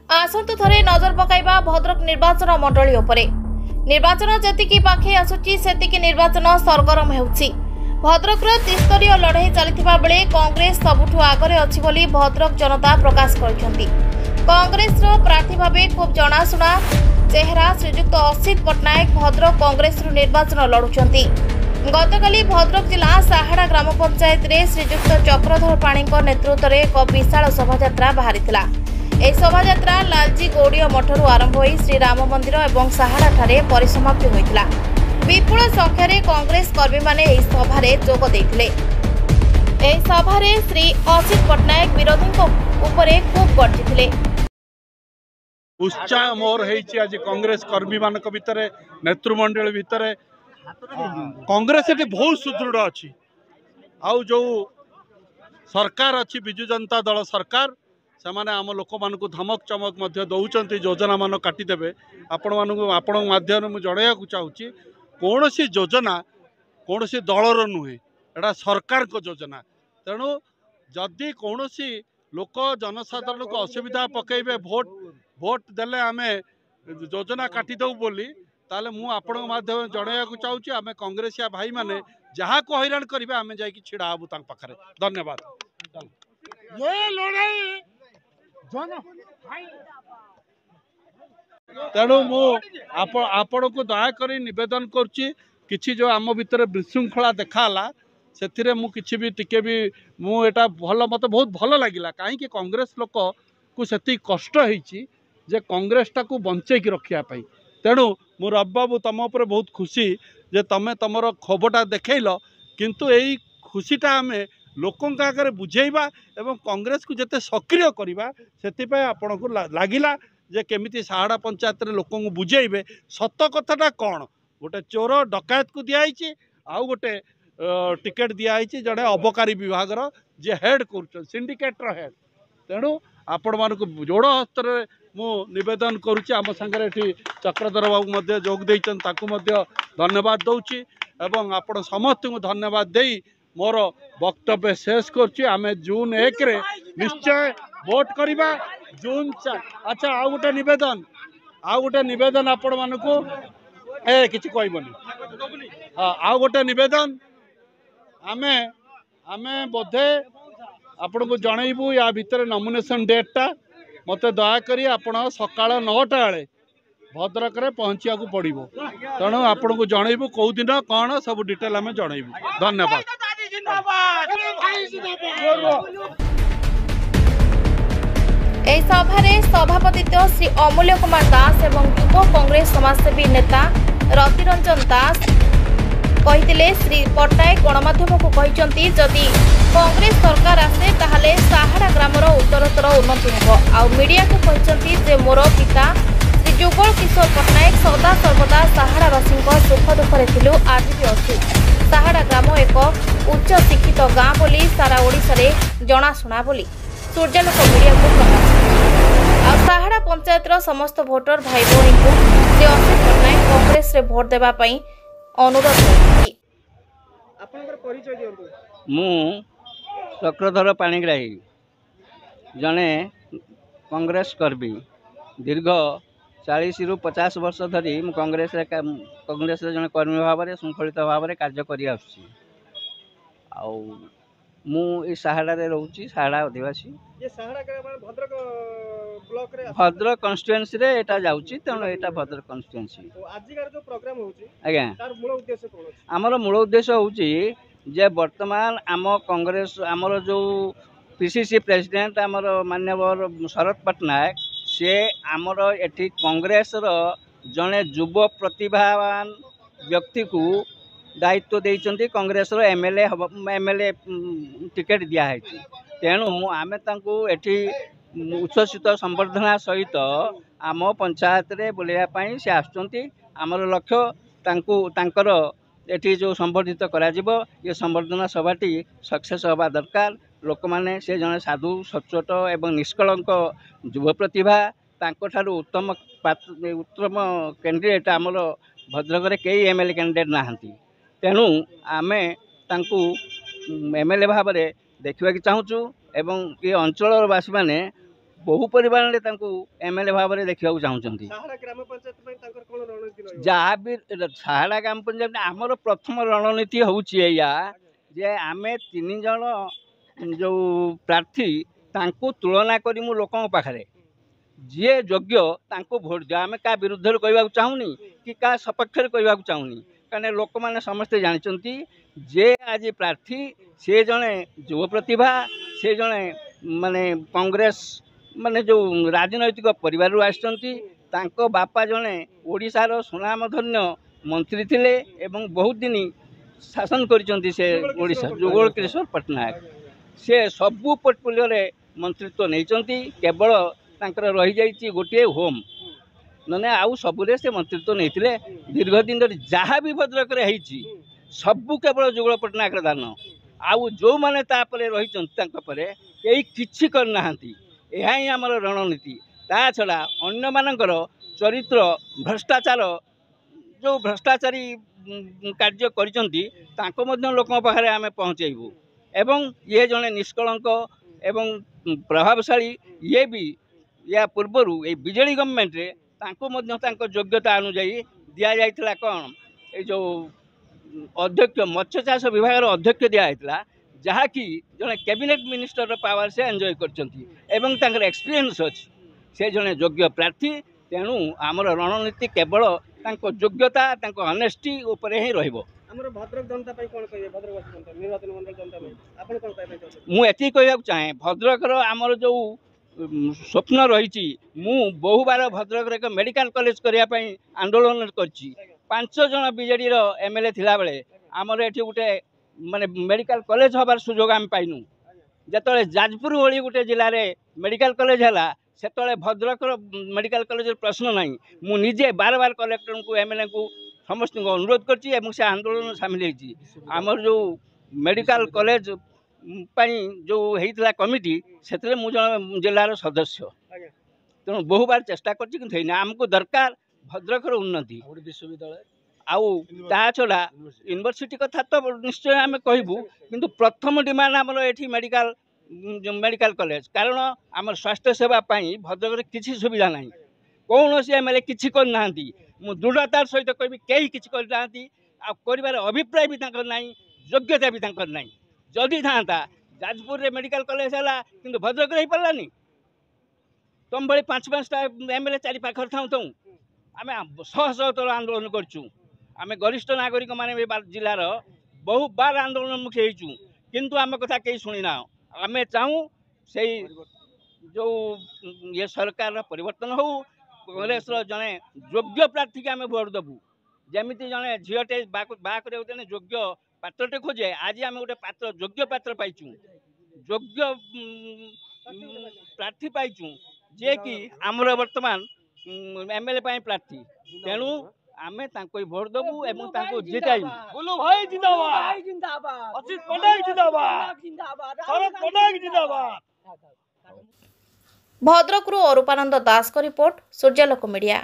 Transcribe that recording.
आसतु थरे नजर पकाइबा भद्रक निर्वाचन मंडली उपरे। निर्वाचन जेतिकी पाखे आसुची सेतिकी निर्वाचन सरगरम हेउची। भद्रकर त्रिस्तरीय लड़ाई चलथिबा बेले कांग्रेस सबुठु आगरे अछि बोली भद्रक जनता प्रकाश करछंती। कांग्रेस रो प्रार्थी भाबे खूब जनाशुना चेहरा श्रीजुक्त असित पटनायक भद्रक कांग्रेस रो निर्वाचन लड़ुछंती। गतकाली भद्रक जिला साहाड़ा ग्राम पंचायत रे श्रीजुक्त चक्रधर पाणी नेतृत्व में एक विशाल शोभायात्रा बाहरीथिला। ए शोभायात्रा लालजी गौड़िया मठरू आरंभ होई श्री राम मंदिर और साहाड़ा ठारे परिसमाप्ति होइतिला। विपुल संख्यार कांग्रेस कर्मी माने एही सभारे जोग देइथिले। एही सभारे श्री असित पटनायक विरोधी उपरे खूब गर्जिथिले। उत्साह मोर हेइछि आज कांग्रेस कर्मी मानक भितरे नेतृमंडल भितरे कांग्रेस एटी बहुत सुदृढ़ अछि। आउ जो सरकार अछि बिजु जनता दल सरकार से माने आम लोक मानक धमक चमक मध्य दौरान योजना मान काटिदेवे। आपण माध्यम जणाइक चाहूँगी कौन सी योजना कौन सी दलर नुहे एटा सरकार को योजना। तेणु जदि कौन सी लोक जनसाधारण को असुविधा पकेबे भोट देले आम योजना काटिदेव बोली ताले मु आपण माध्यम जणाइक चाहूँगी आम कांग्रेसिया भाई माने जहाँ को हैरान करेंगे आम जा छिड़ा हबू पाखे। धन्यवाद। तेणु आपण को दयाकोरी निवेदन करुच्ची किछि जो आम भितर विशृंखला देखाला से मुझे भी टिके भी मुझा भल मत बहुत भल लगिला कहीं कांग्रेस लोक को से कष्ट होइछि जे कांग्रेस टाक बंचेक रखापी। तेणु मु रवि बाबू तुम उपर बहुत खुशी जे तमें तुमर क्षोभटा देखल किंतु यही खुशीटा आम लोकों आगे बुझेबा एवं कांग्रेस को जिते सक्रिय करवा से आपण को लगिला जे केमिति साहाड़ा पंचायत रे लोकों को बुझेबे सत कथाटा कौन। गोटे चोर डकायत को दिखाई आउ गोटे टिकेट दिखाई जड़े अबकारी विभाग जे हेड कर सिंडिकेटर हेड। तेणु आपण मानक जोड़ हस्त मु निवेदन करुच्ची आम सांगे ये चक्रधर बाबू जोग देते धन्यवाद दौची एवं आपण समस्त को धन्यवाद दे मोर वक्तव्य शेष करुच्ची। आम जून 1 रे निश्चय वोट करवा जून 4। अच्छा आउ गोटे निवेदन आपण मानक किसी कहबनी। हाँ आउ गोटे निवेदन आमे आमे बोधे आपण को जनइबू या भितर नॉमिनेशन डेटा मत दयाकोरी आपण सकाळ 9टा बेले भद्रक रे पहुँचा पड़ो। तेणु आपण को जनइबू कौ दिन कौन सब डिटेल आम जनइबू। धन्यवाद। एही सभारे सभापतित्व श्री अमूल्य कुमार दास एवं युव कांग्रेस समाजसेवी नेता रतिरंजन दास कहिथिले। श्री पट्टनायक गणमाध्यम को कहिसंती जदि कांग्रेस सरकार आसे ताहाले साहाड़ा ग्रामर उत्तरोत्तर उन्नति हेबो। आ मीडिया को कहिसंती जे मोर पिता श्री जुगल किशोर पट्टनायक सदा सर्वदा साहाड़ावासी सुख दुखरे थिलु आज भी अछि। साहाड़ा ग्राम एक उच्च शिक्षित गाँ बोली सारा ओडिशा रे जनाशुना बोली सूर्यालोक मीडिया को प्रकाश। आ साहाड़ा पंचायत समस्त भोटर भाई भौणी को श्री असित पट्टनायक कांग्रेस रे भोट देबा पई अनुरोध करथि। मु चक्रधर पाणिग्राही जने कांग्रेस कर्मी दीर्घ 40 रु 50 वर्ष धरी मु कांग्रेस जने कर्मी भाव में श्रृंखलित भाव में कार्य करी आसुछि। आउ मु ए साहाड़ा रे रहउछि साहाड़ा आदिवासी भद्रक कन्स्टिट्युएंसी रे एटा जाउछि। तेणु एटा भद्रक कन्स्टिट्युएंसी आजिकार जो प्रोग्राम होउछि आज्ञा तार मूल उद्देश्य कोन अछि। हमर मूल उद्देश्य होउछि जे वर्तमान आम कांग्रेस आमर जो पीसीसी प्रेसिडेंट आमर माननीय शरद पट्टनायक से आमर एठी कांग्रेस रो जने युव प्रतिभावान व्यक्ति को दायित्व देइचंती कांग्रेस रो एमएलए टिकेट दिया है। तेणु आमे तांको एठी उच्छ्वसित संवर्धना सहित आम पंचायत रे बुलाया पई से आसुचंती। आमर लक्ष्य तांको तांकर एठी जो संवर्धित करा जिवो ये संवर्धना सभाटी सक्सेस होबा दरकार। लोक माने से जने साधु सचोट एवं निष्कलंक युव प्रतिभा तांको ठारू उत्तम कैंडिडेट आमर भद्रक रे कई एमएलए कैंडिडेट नाहंती। तेणु आमे तांको एमएलए भाव में देखा चाहूँ एवं ये अंचल वासी मैंने बहु परिमाण एमएलए भाव में देखा चाहते जहाँ भी साहाड़ा ग्राम पंचायत आमर प्रथम रणनीति हूँ जे आम 3 जन जो प्रार्थी तुलना करी मु लोकों पाखरे जी योग्य भोट दिया आम क्या विरुद्ध कहवा चाहूनी कि क्या सपक्ष कहवा चाहूनी कारण लोक मैंने समस्ते जानते जे आज प्रार्थी से जड़े युव प्रतिभा से जड़े माने कांग्रेस माने जो राजनैतिक परिवार आसचंती बापा जड़े ओडिशार सुनामधन्य मंत्री थिले एवं बहुत दिन शासन करिसंती से ओडिशा जुगल किशोर पट्टनायक से सबू पोर्टफोलियो रे मंत्रित्व नहीं केवल तांकर रही जाइए गोटे होम नने आउ सबुरे से मंत्रित्व नहीं दीर्घ दिन जहाँ भी भद्रक रही सबू केवल जुगल पट्टनायक दान आउ जो मैंने रही कई किछि करना यह ही आमर रणनीति ता छड़ा अन्य मानकर चरित्र भ्रष्टाचार जो भ्रष्टाचारी कार्य करिसंती लोक पाखे आम पहुँचेबू एवं ये जड़े निष्कलंक एवं प्रभावशाली ये भी या पूर्वर ये बीजेडी गवर्नमेंट रे योग्यता अनुजाई दि जाइथिला कौन ये जो अध्यक्ष मत्स्य चाष विभाग अध्यक्ष दिया जहाँकि जड़े कैबिनेट मिनिस्टर पावर से एंजॉय कर एक्सपीरियंस अच्छी से जड़े योग्य प्रार्थी तेणु आमर रणनीति केवल योग्यता ऑनेस्टी उपरे ही रहिबो मुझे कहना चाहे भद्रकर आमर जो स्वप्न रही बहु बार भद्रक एक मेडिकल कॉलेज करने आंदोलन कर 5 जन बीजेडी एमएलए थिला बेले आमर एठी गोटे माने मेडिकल कॉलेज हबार सुजोग आम पाइनु जतले जाजपुर भली गोटे जिले में मेडिकल कॉलेज है से भद्रक मेडिकल कॉलेज प्रश्न ना मु निजे बार बार कलेक्टर को एमएलए को समस्त अनुरोध करछि एवं से आंदोलन सामिल होती आमर जो मेडिकल कॉलेज जो होता कमिटी से मुझे जिलार सदस्य तेणु बहु बार चेष्टा कर आमको दरकार भद्रकर उन्नति विश्वविद्यालय आउ ता छड़ा यूनिवर्सिटी कथा तो निश्चय आम कहबू किंतु प्रथम डिमांड आमर एठी मेडिकल कॉलेज कारण आम स्वास्थ्य सेवा भद्रक किसी सुविधा ना कौन सी एमएलए किसी करना मु दृढ़तार सहित कहबी कई किसी करना कर अभिप्राय भी ना योग्यता भी ना जदि था जाजपुर रे मेडिकल कॉलेज है कि भद्रक रही पारानी तुम भाई 5-5टा एमएलए चारि पाखर था आम शह शह तौर आंदोलन करचु आम गरिष्ठ नागरिक माने जिलार बहु बार आंदोलन मुखे होइचु किंतु आम कथा कहीं शुणी ना आम चाहूँ से जो ये सरकार परिवर्तन हो कांग्रेस जड़े योग्य प्रार्थी के आम भोट देवु जमी जड़े झीटे बाहर योग्य पात्रटे खोजे आज आम गोटे पात्र योग्य पात्र पाइचु योग्य प्रार्थी पाइचु जे कि आमर वर्तमान एमएलए प्रार्थी तेणु आमे तांको भोट देबू एवं जिताइबू बोलो भाई जिंदाबाद असित पटनायक जिंदाबाद शरद पटनायक जिंदाबाद भद्रकरू अरूपानंद दास का रिपोर्ट सूर्यालोक मीडिया।